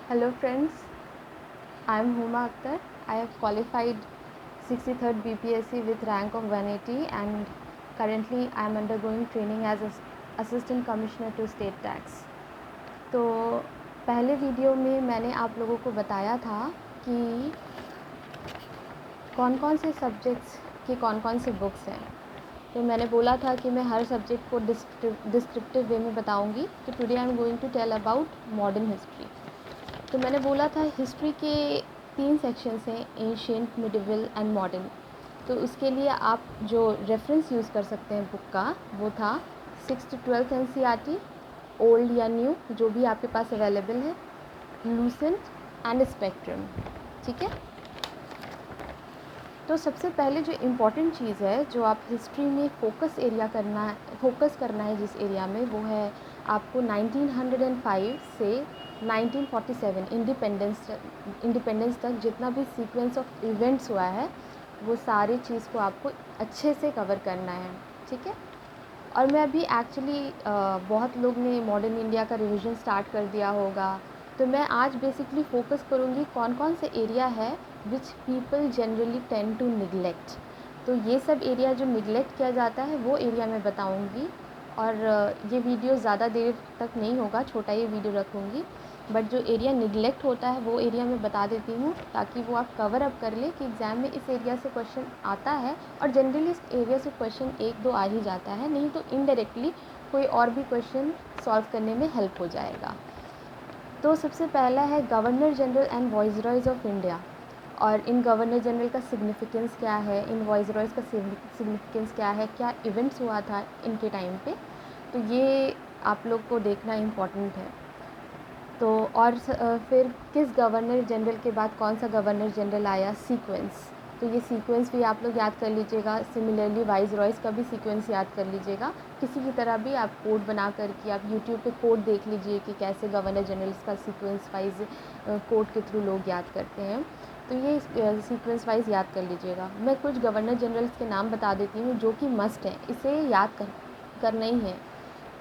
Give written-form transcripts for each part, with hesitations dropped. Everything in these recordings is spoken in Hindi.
Hello friends, I am Huma Akhtar. I have qualified 63rd BPSC with rank of 180 and currently I am undergoing training as Assistant Commissioner to State Tax. तो पहले वीडियो में मैंने आप लोगों को बताया था कि कौन कौन से सब्जेक्ट्स की कौन कौन सी बुक्स हैं। तो मैंने बोला था कि मैं हर सब्जेक्ट को डिस्क्रिप्टिव वे में बताऊंगी। तो today I am going to tell about modern history. तो मैंने बोला था हिस्ट्री के 3 सेक्शंस हैं, एंशिएंट, मिडिवल एंड मॉडर्न। तो उसके लिए आप जो रेफरेंस यूज़ कर सकते हैं बुक का वो था 6th to 12th NCERT, old या न्यू जो भी आपके पास अवेलेबल है, लूसेंट एंड स्पेक्ट्रम। ठीक है। तो सबसे पहले जो इम्पॉर्टेंट चीज़ है जो आप हिस्ट्री में फोकस करना है जिस एरिया में, वो है आपको 1905 से 1947 इंडिपेंडेंस तक जितना भी सीक्वेंस ऑफ इवेंट्स हुआ है वो सारी चीज़ को आपको अच्छे से कवर करना है। ठीक है। और मैं अभी एक्चुअली बहुत लोग ने मॉडर्न इंडिया का रिवीजन स्टार्ट कर दिया होगा, तो मैं आज बेसिकली फ़ोकस करूँगी कौन कौन से एरिया है which people generally tend to neglect. तो ये सब एरिया जो निगलेक्ट किया जाता है वो एरिया मैं बताऊँगी। और ये वीडियो ज़्यादा देर तक नहीं होगा, छोटा ही वीडियो रखूँगी, बट जो एरिया निगलेक्ट होता है वो एरिया मैं बता देती हूँ ताकि वो आप कवर अप कर लें कि एग्ज़ाम में इस एरिया से क्वेश्चन आता है। और जनरली इस एरिया से क्वेश्चन 1-2 आ ही जाता है, नहीं तो इनडायरेक्टली कोई और भी क्वेश्चन सॉल्व करने में हेल्प हो जाएगा। तो सबसे पहला है governor general and viceroys of India. और इन गवर्नर जनरल का सिग्निफिकेंस क्या है, इन वाइसरॉयज़ का सिग्निफिकेंस क्या है, क्या इवेंट्स हुआ था इनके टाइम पे, तो ये आप लोग को देखना इम्पॉर्टेंट है। तो और फिर किस गवर्नर जनरल के बाद कौन सा गवर्नर जनरल आया, सीक्वेंस। तो ये सीक्वेंस भी आप लोग याद कर लीजिएगा। सिमिलरली वाइसरॉयज़ का भी सीक्वेंस याद कर लीजिएगा। किसी की तरह भी आप कोड बना कर कि आप यूट्यूब पे कोड देख लीजिए कि कैसे गवर्नर जनरल्स का सीक्वेंस वाइज कोड के थ्रू लोग याद करते हैं। तो ये सीक्वेंस वाइज याद कर लीजिएगा। मैं कुछ गवर्नर जनरल्स के नाम बता देती हूँ जो कि मस्ट हैं, इसे याद करना ही है।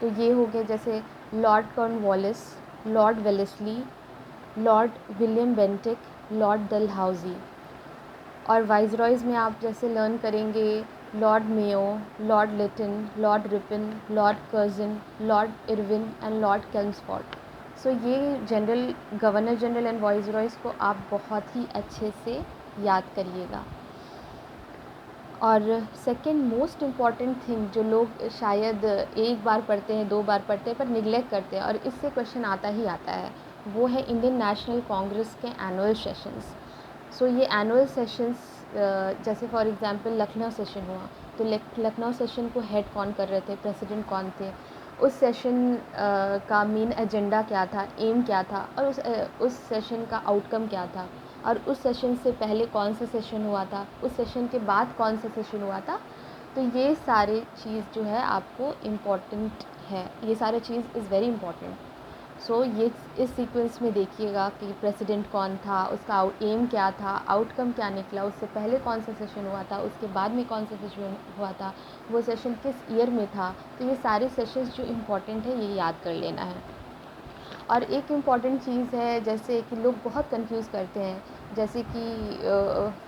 तो ये हो गए जैसे Lord Cornwallis, Lord Wellesley, Lord William Bentinck, Lord Dalhousie. और वाइसरॉयज़ में आप जैसे लर्न करेंगे Lord Mayo, Lord Lytton, Lord Ripon, Lord Curzon, Lord Irwin and Lord Chelmsford. So ये गवर्नर जनरल एंड वाइसरॉयज़ को आप बहुत ही अच्छे से याद करिएगा। और सेकेंड मोस्ट इम्पॉर्टेंट थिंग जो लोग शायद एक बार पढ़ते हैं, 2 बार पढ़ते हैं पर निगलेक्ट करते हैं और इससे क्वेश्चन आता ही आता है, वो है इंडियन नेशनल कांग्रेस के एनुअल सेशंस। सो ये एनुअल सेशंस जैसे फॉर एग्जांपल लखनऊ सेशन हुआ, तो लखनऊ सेशन को हेड कौन कर रहे थे, प्रेसिडेंट कौन थे, उस सेशन का मेन एजेंडा क्या था, एम क्या था, और उस सेशन का आउटकम क्या था, और उस सेशन से पहले कौन सा सेशन हुआ था, उस सेशन के बाद कौन सा सेशन हुआ था। तो ये सारी चीज़ जो है आपको इम्पॉर्टेंट है, ये सारी चीज़ इज़ वेरी इम्पॉर्टेंट। सो ये इस सीक्वेंस में देखिएगा कि प्रेसिडेंट कौन था, उसका एम क्या था, आउटकम क्या निकला, उससे पहले कौन सा सेशन हुआ था, उसके बाद में कौन सा सेशन हुआ था, वो सेशन किस ईयर में था। तो ये सारे सेशंस जो इम्पॉर्टेंट है ये याद कर लेना है। और एक इम्पॉर्टेंट चीज़ है जैसे कि लोग बहुत कंफ्यूज करते हैं, जैसे कि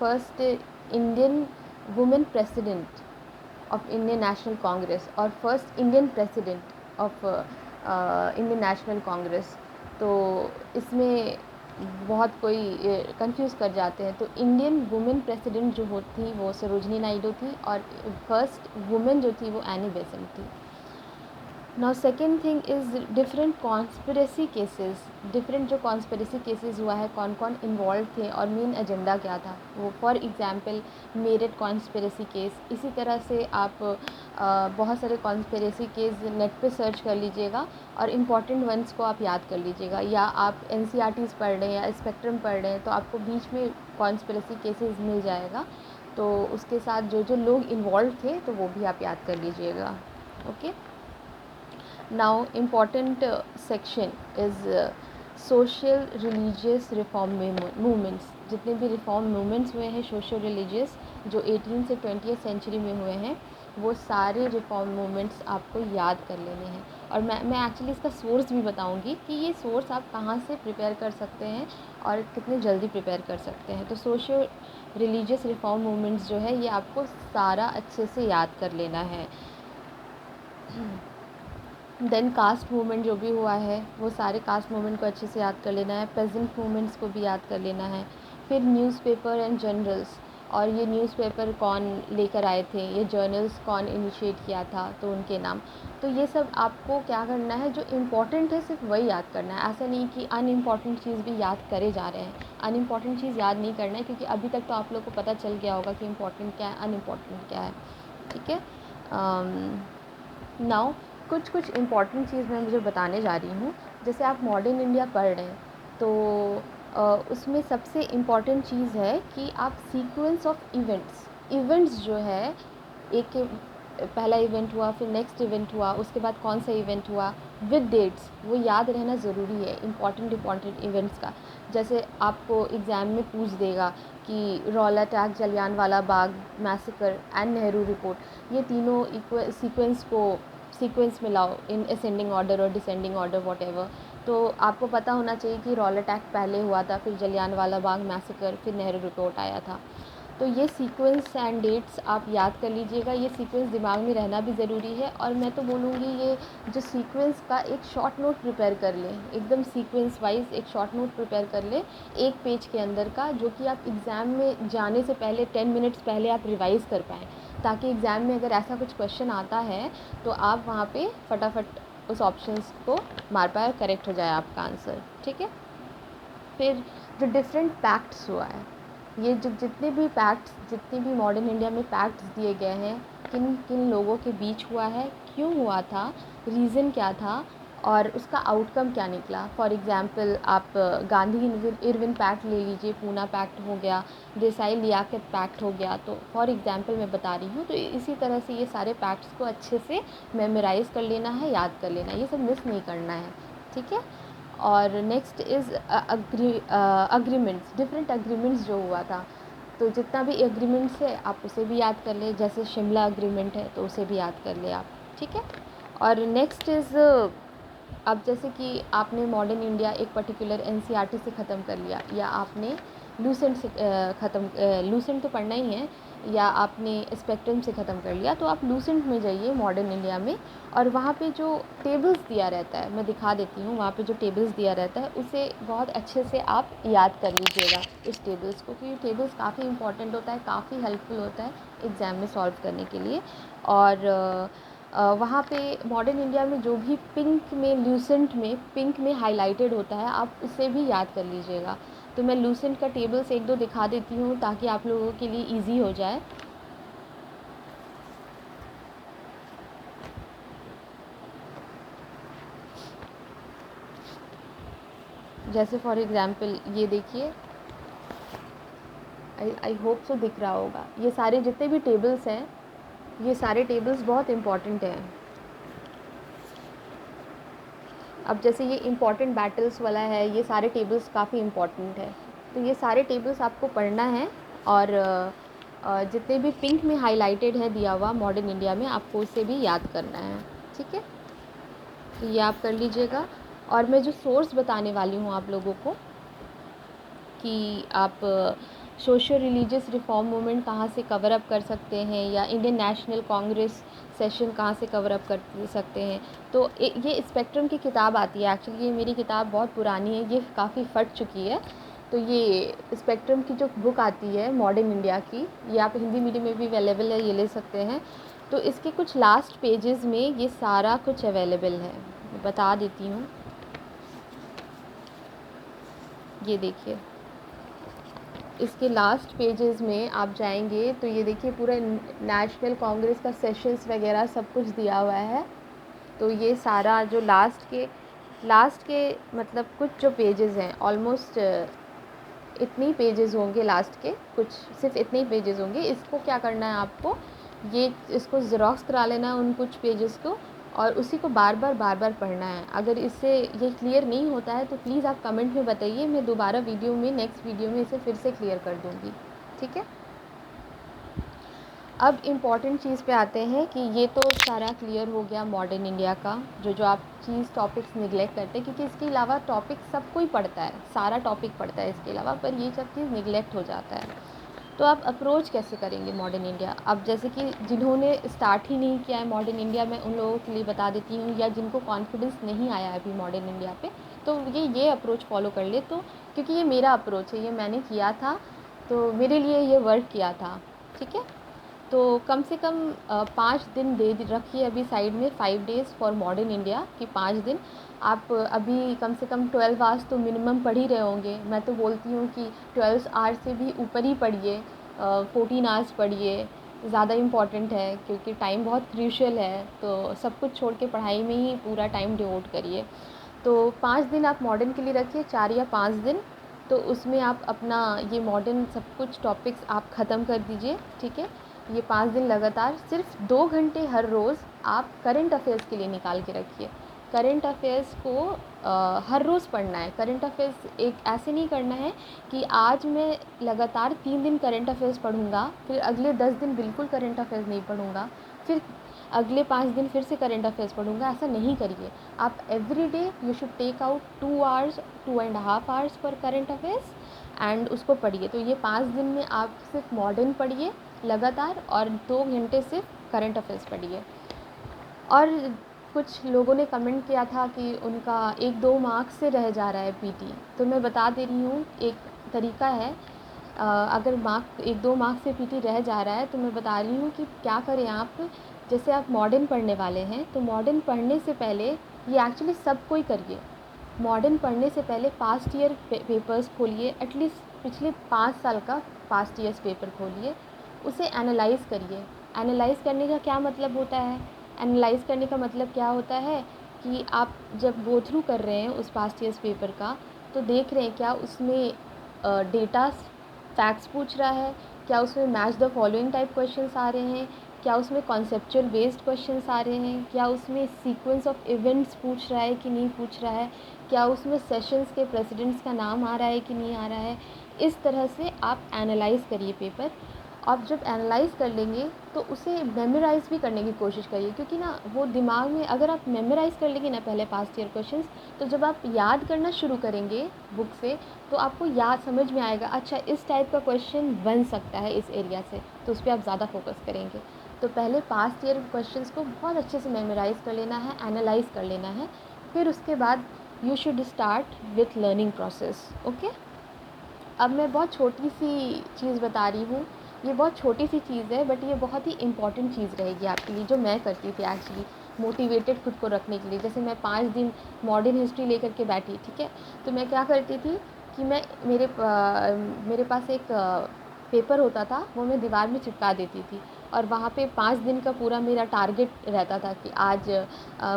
first Indian women president of Indian National Congress और first Indian president of Indian National Congress. तो इसमें बहुत कोई कंफ्यूज कर जाते हैं। तो इंडियन वुमेन प्रेसिडेंट जो होती वो सरोजनी नायडू थी और फर्स्ट वुमेन जो थी वो एनी बेसेंट थी। Now second thing is different conspiracy cases. Different जो कॉन्स्पिरेसी केसेस हुआ है, कौन कौन इन्वॉल्व थे और मेन एजेंडा क्या था, वो for example Meerut conspiracy case. इसी तरह से आप बहुत सारे कॉन्स्पिरेसी केस नेट पे सर्च कर लीजिएगा और इम्पॉर्टेंट वंस को आप याद कर लीजिएगा, या आप NCERTs पढ़ रहे हैं या स्पेक्ट्रम पढ़ रहे हैं तो आपको बीच में कॉन्स्पिरेसी केसेस मिल जाएगा। तो उसके साथ जो जो लोग इन्वॉल्व थे तो वो भी आप याद कर लीजिएगा। Okay. Now important section is social religious reform movements। जितने भी रिफॉर्म मूवमेंट्स हुए हैं सोशल रिलीजियस जो 18 से 20th सेंचुरी में हुए हैं, वो सारे रिफॉर्म मूवमेंट्स आपको याद कर लेने हैं। और मैं एक्चुअली इसका सोर्स भी बताऊंगी कि ये सोर्स आप कहाँ से प्रिपेयर कर सकते हैं और कितने जल्दी प्रिपेयर कर सकते हैं। तो सोशल रिलीजियस रिफॉर्म मूवमेंट्स जो है ये आपको सारा अच्छे से याद कर लेना है। देन कास्ट मूवमेंट जो भी हुआ है वो सारे कास्ट मूवमेंट को अच्छे से याद कर लेना है। पेजेंट मूवमेंट्स को भी याद कर लेना है। फिर न्यूज़पेपर एंड जर्नल्स, और ये न्यूज़पेपर कौन लेकर आए थे, ये जर्नल्स कौन इनिशिएट किया था, तो उनके नाम। तो ये सब आपको क्या करना है, जो इम्पोर्टेंट है सिर्फ वही याद करना है। ऐसा नहीं कि अनइम्पॉर्टेंट चीज़ भी याद करे जा रहे हैं। अनइम्पॉर्टेंट चीज़ याद नहीं करना है, क्योंकि अभी तक तो आप लोग को पता चल गया होगा कि इम्पॉर्टेंट क्या है, अनइम्पॉर्टेंट क्या है। ठीक है। नाउ कुछ इम्पॉर्टेंट चीज़ मैं मुझे बताने जा रही हूँ। जैसे आप मॉडर्न इंडिया पढ़ रहे हैं तो उसमें सबसे इम्पॉर्टेंट चीज़ है कि आप सीक्वेंस ऑफ इवेंट्स जो है, एक पहला इवेंट हुआ, फिर नेक्स्ट इवेंट हुआ, उसके बाद कौन सा इवेंट हुआ विद डेट्स, वो याद रहना ज़रूरी है इम्पॉर्टेंट इवेंट्स का। जैसे आपको एग्ज़ाम में पूछ देगा कि रॉल अटैक, Jallianwala Bagh massacre and Nehru report, ये तीनों सीक्वेंस में लाओ इन असेंडिंग ऑर्डर और डिसेंडिंग ऑर्डर व्हाटएवर। तो आपको पता होना चाहिए कि रॉल अटैक पहले हुआ था, फिर जलियांवाला बाग मैसेकर, फिर नेहरू रिपोर्ट आया था। तो ये सीक्वेंस एंड डेट्स आप याद कर लीजिएगा। ये सीक्वेंस दिमाग में रहना भी ज़रूरी है। और मैं तो बोलूँगी ये जो सीक्वेंस का एक शॉर्ट नोट प्रिपेयर कर लें, एकदम सीक्वेंस वाइज एक शॉर्ट नोट प्रिपेयर कर लें 1 पेज के अंदर का, जो कि आप एग्ज़ाम में जाने से पहले 10 मिनट्स पहले आप रिवाइज़ कर पाएँ, ताकि एग्ज़ाम में अगर ऐसा कुछ क्वेश्चन आता है तो आप वहाँ पे फटाफट उस ऑप्शंस को मार पाए, करेक्ट हो जाए आपका आंसर। ठीक है। फिर जो डिफरेंट पैक्ट्स हुआ है, ये जो जितने भी मॉडर्न इंडिया में पैक्ट्स दिए गए हैं, किन किन लोगों के बीच हुआ है, क्यों हुआ था, रीज़न क्या था और उसका आउटकम क्या निकला। फॉर एग्ज़ाम्पल आप गांधी इरविन पैक्ट ले लीजिए, पूना पैक्ट हो गया, देसाई लियाकत पैक्ट हो गया। तो फॉर एग्ज़ाम्पल मैं बता रही हूँ। तो इसी तरह से ये सारे पैक्ट्स को अच्छे से मेमोराइज़ कर लेना है, याद कर लेना है, ये सब मिस नहीं करना है। ठीक है। और next is agreements, different agreements जो हुआ था, तो जितना भी एग्रीमेंट्स है आप उसे भी याद कर ले। जैसे शिमला अग्रीमेंट है तो उसे भी याद कर ले आप। ठीक है। और नेक्स्ट इज़, अब जैसे कि आपने मॉडर्न इंडिया एक पर्टिकुलर एनसीईआरटी से ख़त्म कर लिया, या आपने लूसेंट से लूसेंट तो पढ़ना ही है, या आपने स्पेक्ट्रम से ख़त्म कर लिया, तो आप लूसेंट में जाइए मॉडर्न इंडिया में, और वहाँ पे जो टेबल्स दिया रहता है, मैं दिखा देती हूँ, वहाँ पे जो टेबल्स दिया रहता है उसे बहुत अच्छे से आप याद कर लीजिएगा उस टेबल्स को, क्योंकि टेबल्स काफ़ी इंपॉर्टेंट होता है, काफ़ी हेल्पफुल होता है एग्ज़ाम में सॉल्व करने के लिए। और वहाँ पे मॉडर्न इंडिया में जो भी पिंक में हाईलाइटेड होता है, आप उसे भी याद कर लीजिएगा। तो मैं लूसेंट का टेबल्स 1-2 दिखा देती हूँ ताकि आप लोगों के लिए ईजी हो जाए। जैसे फॉर एग्ज़ाम्पल ये देखिए, आई होप सो दिख रहा होगा। ये सारे जितने भी टेबल्स हैं, ये सारे टेबल्स बहुत इम्पॉर्टेंट हैं। अब जैसे ये इम्पॉर्टेंट बैटल्स वाला है, ये सारे टेबल्स काफ़ी इम्पॉर्टेंट है, तो ये सारे टेबल्स आपको पढ़ना है। और जितने भी पिंक में हाईलाइटेड है दिया हुआ मॉडर्न इंडिया में, आपको उसे भी याद करना है। ठीक है। तो ये आप कर लीजिएगा। और मैं जो सोर्स बताने वाली हूँ आप लोगों को, कि आप सोशल रिलीजियस रिफॉर्म मूवमेंट कहाँ से कवर अप कर सकते हैं, या इंडियन नेशनल कांग्रेस सेशन कहाँ से कवर अप कर सकते हैं। तो ये स्पेक्ट्रम की किताब आती है। एक्चुअली ये मेरी किताब बहुत पुरानी है, ये काफ़ी फट चुकी है। तो ये स्पेक्ट्रम की जो बुक आती है मॉडर्न इंडिया की, ये आप हिंदी मीडियम में भी अवेलेबल है, ये ले सकते हैं। तो इसके कुछ लास्ट पेजेस में ये सारा कुछ अवेलेबल है, बता देती हूँ। ये देखिए, इसके लास्ट पेजेस में आप जाएंगे तो ये देखिए पूरा नेशनल कांग्रेस का सेशंस वगैरह सब कुछ दिया हुआ है। तो ये सारा जो लास्ट के मतलब कुछ जो पेजेस हैं, ऑलमोस्ट इतने ही पेजेस होंगे लास्ट के, कुछ सिर्फ इतने ही पेजेस होंगे। इसको क्या करना है आपको, इसको ज़ेरॉक्स करा लेना है उन कुछ पेजेस को, और उसी को बार बार पढ़ना है। अगर इससे ये क्लियर नहीं होता है तो प्लीज़ आप कमेंट में बताइए, मैं दोबारा नेक्स्ट वीडियो में इसे फिर से क्लियर कर दूँगी। ठीक है। अब इम्पॉर्टेंट चीज़ पे आते हैं कि ये तो सारा क्लियर हो गया मॉडर्न इंडिया का, जो आप चीज़ टॉपिक्स निगलेक्ट करते हैं, क्योंकि इसके अलावा टॉपिक सब कोई पढ़ता है, सारा टॉपिक पढ़ता है इसके अलावा, पर ये सब चीज़ निगलेक्ट हो जाता है। तो आप अप्रोच कैसे करेंगे मॉडर्न इंडिया? अब जैसे कि जिन्होंने स्टार्ट ही नहीं किया है मॉडर्न इंडिया, मैं उन लोगों के लिए बता देती हूँ, या जिनको कॉन्फिडेंस नहीं आया है अभी मॉडर्न इंडिया पे, तो ये अप्रोच फॉलो कर ले। तो क्योंकि ये मेरा अप्रोच है, ये मैंने किया था, तो मेरे लिए ये वर्क किया था, ठीक है। तो कम से कम 5 दिन दे रखिए अभी साइड में, 5 डेज़ फॉर मॉडर्न इंडिया कि 5 दिन आप अभी कम से कम 12 आवर्स तो मिनिमम पढ़ ही रहे होंगे। मैं तो बोलती हूँ कि 12 आवर्स से भी ऊपर ही पढ़िए, 14 आवर्स पढ़िए, ज़्यादा इम्पॉर्टेंट है, क्योंकि टाइम बहुत क्रूशियल है। तो सब कुछ छोड़ के पढ़ाई में ही पूरा टाइम डिवोट करिए। तो 5 दिन आप मॉडर्न के लिए रखिए, 4 या 5 दिन। तो उसमें आप अपना ये मॉडर्न सब कुछ टॉपिक्स आप ख़त्म कर दीजिए, ठीक है। ये 5 दिन लगातार सिर्फ 2 घंटे हर रोज़ आप करंट अफेयर्स के लिए निकाल के रखिए। करंट अफेयर्स को हर रोज़ पढ़ना है। करंट अफेयर्स एक ऐसे नहीं करना है कि आज मैं लगातार 3 दिन करंट अफेयर्स पढ़ूँगा, फिर अगले 10 दिन बिल्कुल करंट अफेयर्स नहीं पढ़ूँगा, फिर अगले 5 दिन फिर से करंट अफेयर्स पढ़ूँगा। ऐसा नहीं करिए। आप every day you should take out 2 hours, 2.5 hours for current affairs and उसको पढ़िए। तो ये 5 दिन में आप सिर्फ मॉडर्न पढ़िए लगातार, और 2 घंटे सिर्फ करंट अफेयर्स पढ़िए। और कुछ लोगों ने कमेंट किया था कि उनका 1-2 मार्क्स से रह जा रहा है पीटी। तो मैं बता दे रही हूँ, एक तरीका है। अगर 1-2 मार्क्स से पीटी रह जा रहा है, तो मैं बता रही हूँ कि क्या करें आप। जैसे आप मॉडर्न पढ़ने वाले हैं, तो मॉडर्न पढ़ने से पहले, ये एक्चुअली सब कोई करिए, मॉडर्न पढ़ने से पहले पास्ट ईयर पेपर्स खोलिए, एटलीस्ट पिछले 5 साल का पास्ट ईयर्स पेपर खोलिए, उसे एनालाइज़ करिए। एनालाइज़ करने का क्या मतलब होता है? एनालाइज़ करने का मतलब क्या होता है कि आप जब गो थ्रू कर रहे हैं उस पास्ट ईयर्स पेपर का, तो देख रहे हैं क्या उसमें डेटा फैक्ट्स पूछ रहा है, क्या उसमें match the following type questions आ रहे हैं, क्या उसमें कॉन्सेप्चुअल बेस्ड क्वेश्चंस आ रहे हैं, क्या उसमें सीक्वेंस ऑफ इवेंट्स पूछ रहा है कि नहीं पूछ रहा है, क्या उसमें सेशंस के प्रेसिडेंट्स का नाम आ रहा है कि नहीं आ रहा है। इस तरह से आप एनालाइज़ करिए पेपर। आप जब एनालाइज़ कर लेंगे तो उसे मेमोराइज़ भी करने की कोशिश करिए, क्योंकि ना वो दिमाग में, अगर आप मेमोराइज़ कर लेंगे ना पहले पास्ट ईयर क्वेश्चंस, तो जब आप याद करना शुरू करेंगे बुक से, तो आपको याद समझ में आएगा, अच्छा इस टाइप का क्वेश्चन बन सकता है इस एरिया से, तो उस पर आप ज़्यादा फोकस करेंगे। तो पहले पास्ट ईयर क्वेश्चंस को बहुत अच्छे से मेमोराइज़ कर लेना है, एनालाइज़ कर लेना है, फिर उसके बाद you should start with learning process. Okay. अब मैं बहुत छोटी सी चीज़ बता रही हूँ, ये बहुत छोटी सी चीज़ है, बट ये बहुत ही इम्पॉर्टेंट चीज़ रहेगी आपके लिए, जो मैं करती थी एक्चुअली मोटिवेटेड खुद को रखने के लिए। जैसे मैं 5 दिन मॉडर्न हिस्ट्री लेकर के बैठी, ठीक है। तो मैं क्या करती थी कि मैं मेरे पास एक पेपर होता था, वो मैं दीवार में चिपका देती थी, और वहाँ पे 5 दिन का पूरा मेरा टारगेट रहता था कि आज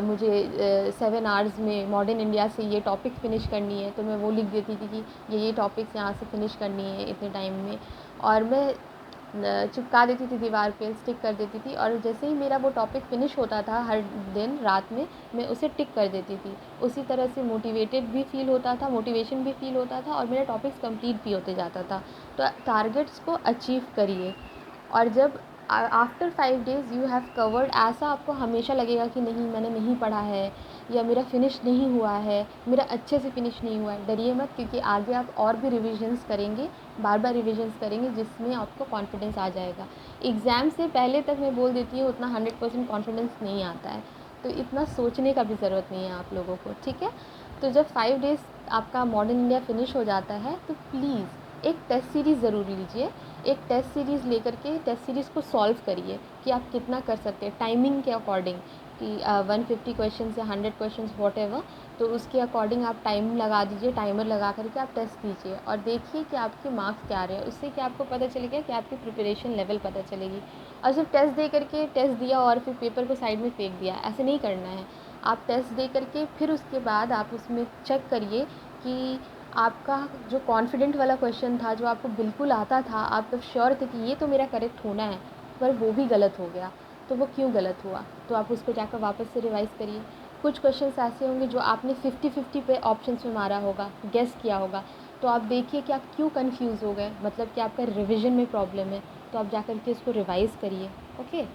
मुझे 7 आवर्स में मॉडर्न इंडिया से ये टॉपिक फ़िनिश करनी है। तो मैं वो लिख देती थी कि ये टॉपिक्स यहाँ से फ़िनिश करनी है इतने टाइम में, और मैं चिपका देती थी दीवार पे, स्टिक कर देती थी, और जैसे ही मेरा वो टॉपिक फ़िनिश होता था हर दिन रात में, मैं उसे टिक कर देती थी। उसी तरह से मोटिवेटेड भी फ़ील होता था, मोटिवेशन भी फ़ील होता था, और मेरा टॉपिक्स कंप्लीट भी होते जाता था। तो टारगेट्स को अचीव करिए, और जब after 5 days you have covered, ऐसा आपको हमेशा लगेगा कि नहीं मैंने नहीं पढ़ा है, या मेरा फ़िनिश नहीं हुआ है, मेरा अच्छे से फ़िनिश नहीं हुआ है, डरिए मत, क्योंकि आगे आप और भी रिविजन्स करेंगे, बार बार रिविजन्स करेंगे, जिसमें आपको कॉन्फिडेंस आ जाएगा। एग्ज़ाम से पहले तक मैं बोल देती हूँ उतना 100% कॉन्फिडेंस नहीं आता है, तो इतना सोचने का भी ज़रूरत नहीं है आप लोगों को, ठीक है। तो जब 5 डेज़ आपका मॉडर्न इंडिया फ़िनिश हो जाता है, तो प्लीज़ एक टेस्ट सीरीज़ ज़रूर लीजिए। एक टेस्ट सीरीज़ लेकर के टेस्ट सीरीज़ को सॉल्व करिए कि आप कितना कर सकते हैं टाइमिंग के अकॉर्डिंग, कि 150 क्वेश्चन या 100 क्वेश्चन वॉटेवर, तो उसके अकॉर्डिंग आप टाइम लगा दीजिए, टाइमर लगा करके आप टेस्ट दीजिए, और देखिए कि आपके मार्क्स क्या रहे हैं। उससे क्या आपको पता चलेगा कि आपकी प्रिपरेशन लेवल पता चलेगी। और सिर्फ टेस्ट दे करके टेस्ट दिया और फिर पेपर को साइड में फेंक दिया, ऐसे नहीं करना है। आप टेस्ट दे करके फिर उसके बाद आप उसमें चेक करिए कि आपका जो कॉन्फिडेंट वाला क्वेश्चन था, जो आपको बिल्कुल आता था, आप तो श्योर थे कि ये तो मेरा करेक्ट होना है, पर वो भी गलत हो गया, तो वो क्यों गलत हुआ, तो आप उसको जाकर वापस से रिवाइज़ करिए। कुछ क्वेश्चंस ऐसे होंगे जो आपने 50-50 पे ऑप्शंस में मारा होगा, गेस किया होगा, तो आप देखिए कि आप क्यों कंफ्यूज हो गए, मतलब कि आपका रिवीजन में प्रॉब्लम है, तो आप जा कर के इसको रिवाइज़ करिए, ओके।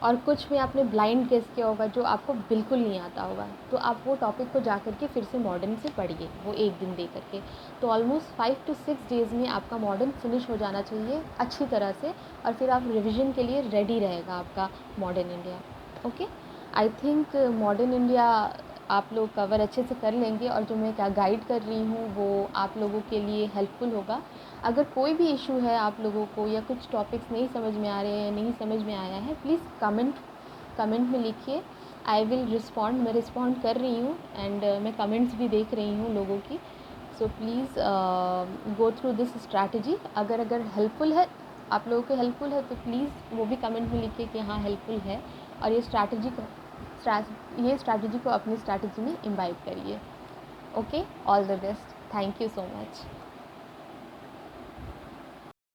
और कुछ में आपने ब्लाइंड गेस किया होगा जो आपको बिल्कुल नहीं आता होगा, तो आप वो टॉपिक को जा कर के फिर से मॉडर्न से पढ़िए, वो एक दिन दे करके। तो ऑलमोस्ट 5 to 6 डेज़ में आपका मॉडर्न फिनिश हो जाना चाहिए अच्छी तरह से, और फिर आप रिविज़न के लिए रेडी रहेगा आपका modern India, okay. I think modern India आप लोग कवर अच्छे से कर लेंगे, और जो मैं क्या गाइड कर रही हूँ वो आप लोगों के लिए हेल्पफुल होगा। अगर कोई भी इशू है आप लोगों को, या कुछ टॉपिक्स नहीं समझ में आ रहे हैं, नहीं समझ में आया है, प्लीज़ कमेंट में लिखिए। आई विल रिस्पॉन्ड, मैं रिस्पॉन्ड कर रही हूँ, एंड मैं कमेंट्स भी देख रही हूँ लोगों की। So please go through this strategy. अगर हेल्पफुल है, आप लोगों को हेल्पफुल है, तो प्लीज़ वो भी कमेंट में लिखिए कि हाँ हेल्पफुल है, और ये स्ट्रैटेजी को अपनी स्ट्रैटेजी में इम्बाइब करिए, okay. All the best, thank you so much.